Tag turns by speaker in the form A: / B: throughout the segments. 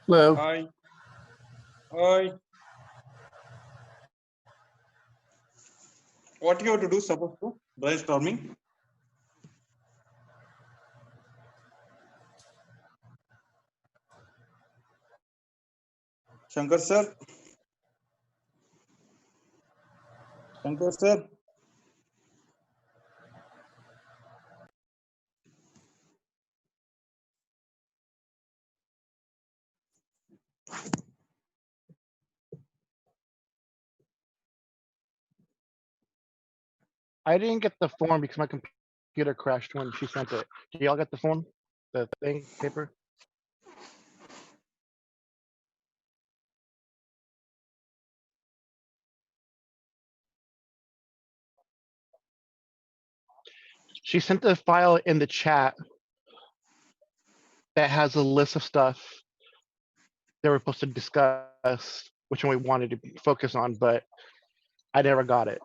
A: Hello.
B: Hi. Hi. What you have to do supposed to? Brainstorming. Shankar sir. Shankar sir.
A: I didn't get the form because my computer crashed when she sent it. Do y'all get the form? The thing, paper? She sent the file in the chat that has a list of stuff that we're supposed to discuss, which one we wanted to focus on, but I never got it.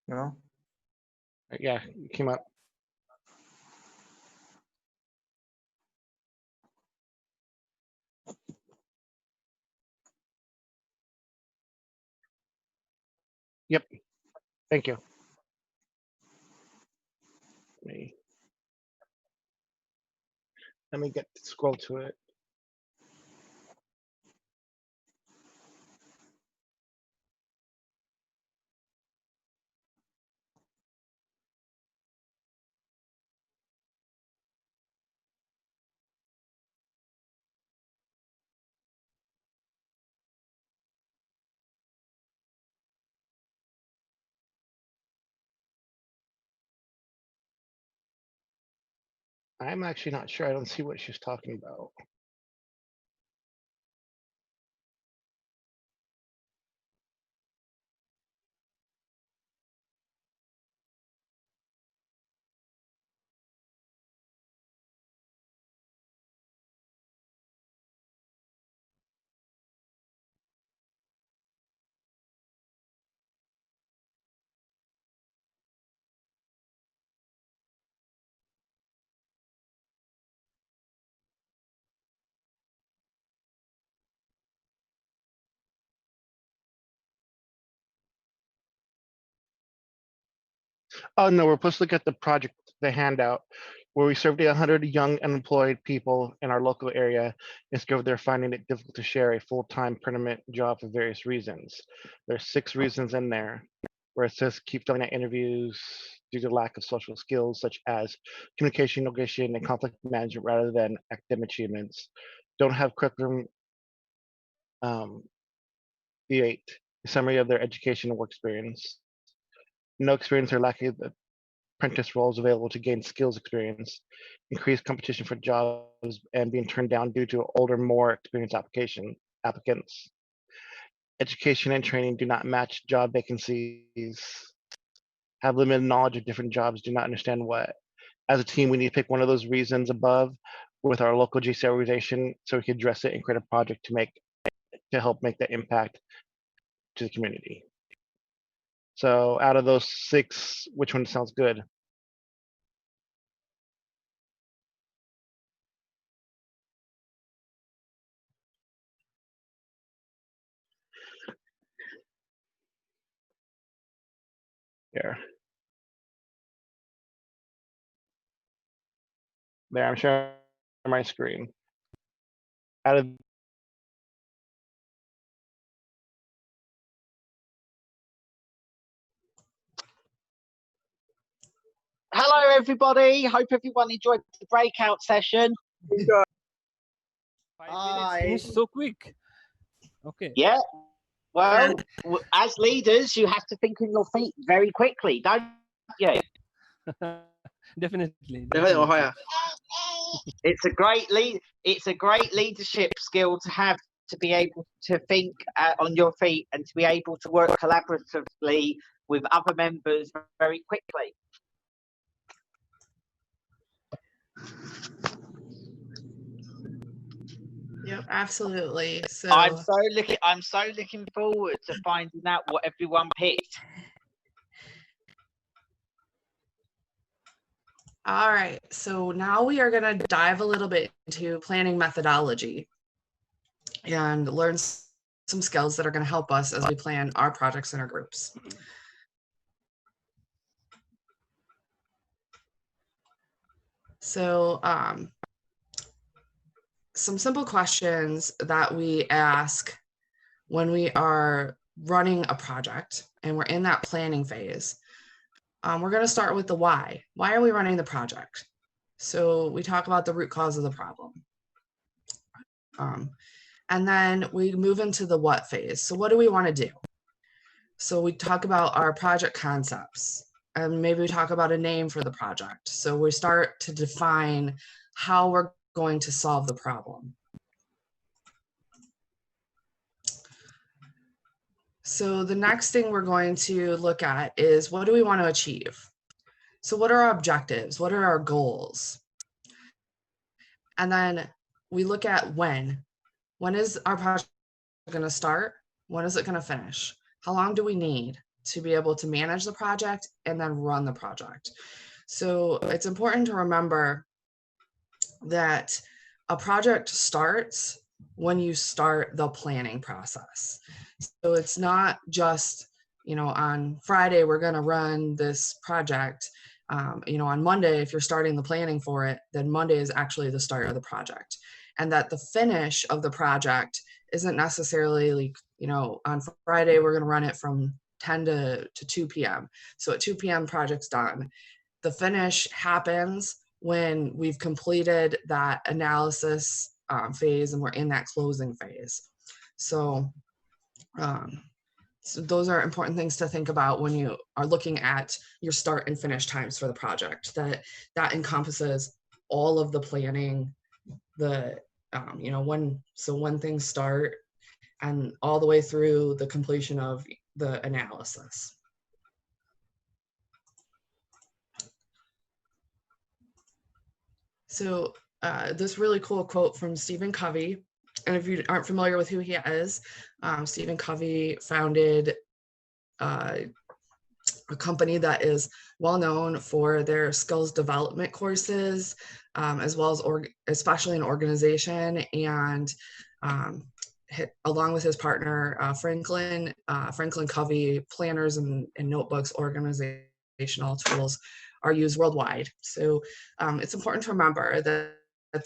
B: No.
A: Yeah, it came up. Yep. Thank you. Let me get scroll to it. I'm actually not sure. I don't see what she's talking about. Oh no, we're supposed to look at the project, the handout, where we surveyed 100 young unemployed people in our local area and discovered they're finding it difficult to share a full-time permanent job for various reasons. There's 6 reasons in there, where it says keep filling out interviews due to lack of social skills such as communication, negotiation, and conflict management rather than academic achievements. Don't have curriculum. B8, a summary of their education and work experience. No experience or lacking the apprentice roles available to gain skills experience, increased competition for jobs, and being turned down due to older, more experienced applicants. Education and training do not match job vacancies, have limited knowledge of different jobs, do not understand what. As a team, we need to pick one of those reasons above with our local JCI organization so we can address it and create a project to help make that impact to the community. So out of those 6, which one sounds good? Here. There, I'm sharing my screen. Out of
C: Hello, everybody. Hope everyone enjoyed the breakout session. 5 minutes
D: Hi.
C: finished so quick. Okay.
D: Yeah. Well, as leaders, you have to think on your feet very quickly, don't you?
C: Definitely.
D: It's a great leadership skill to have, to be able to think on your feet and to be able to work collaboratively with other members very quickly.
E: Yep, absolutely. So
D: I'm so looking forward to finding out what everyone picked.
E: all right, so now we are going to dive a little bit into planning methodology and learn some skills that are going to help us as we plan our projects in our groups. So some simple questions that we ask when we are running a project and we're in that planning phase. We're going to start with the why. Why are we running the project? So we talk about the root cause of the problem. And then we move into the what phase. So what do we want to do? So we talk about our project concepts, and maybe we talk about a name for the project. So we start to define how we're going to solve the problem. So the next thing we're going to look at is, what do we want to achieve? So what are our objectives? What are our goals? And then we look at when. When is our project going to start? When is it going to finish? How long do we need to be able to manage the project and then run the project? So it's important to remember that a project starts when you start the planning process. So it's not just, on Friday, we're going to run this project. On Monday, if you're starting the planning for it, then Monday is actually the start of the project. And that the finish of the project isn't necessarily, on Friday, we're going to run it from 10 to 2 p.m. So at 2 p.m. project's done. The finish happens when we've completed that analysis phase and we're in that closing phase. So those are important things to think about when you are looking at your start and finish times for the project. That encompasses all of the planning, when things start and all the way through the completion of the analysis. So this really cool quote from Stephen Covey, and if you aren't familiar with who he is, Stephen Covey founded a company that is well known for their skills development courses, as well as especially in organization, and along with his partner Franklin Covey, planners and notebooks, organizational tools are used worldwide. So it's important to remember that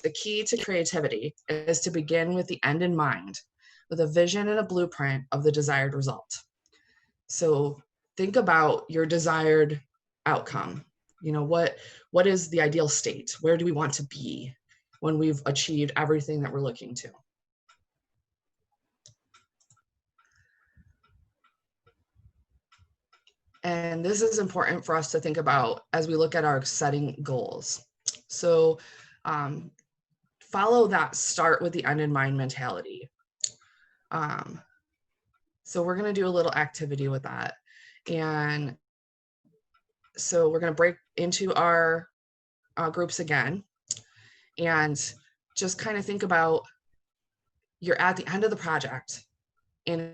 E: the key to creativity is to begin with the end in mind, with a vision and a blueprint of the desired result. So think about your desired outcome. What is the ideal state? Where do we want to be when we've achieved everything that we're looking to? And this is important for us to think about as we look at our setting goals. So follow that start with the end in mind mentality. So we're going to do a little activity with that. And so we're going to break into our groups again and just kind of think about, you're at the end of the project and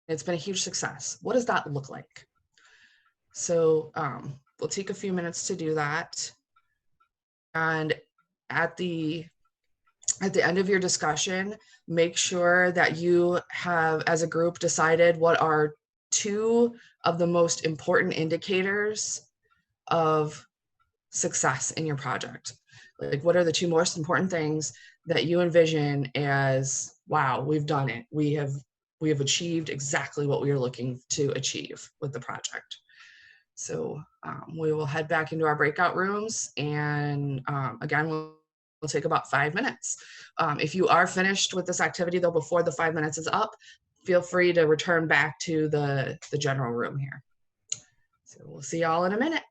E: it's been a huge success. What does that look like? So we'll take a few minutes to do that. And at the end of your discussion, make sure that you have, as a group, decided what are 2 of the most important indicators of success in your project. Like, what are the 2 most important things that you envision as, wow, we've done it. We have achieved exactly what we are looking to achieve with the project. So we will head back into our breakout rooms, and again, we'll take about 5 minutes. If you are finished with this activity though, before the 5 minutes is up, feel free to return back to the general room here. So we'll see y'all in a minute.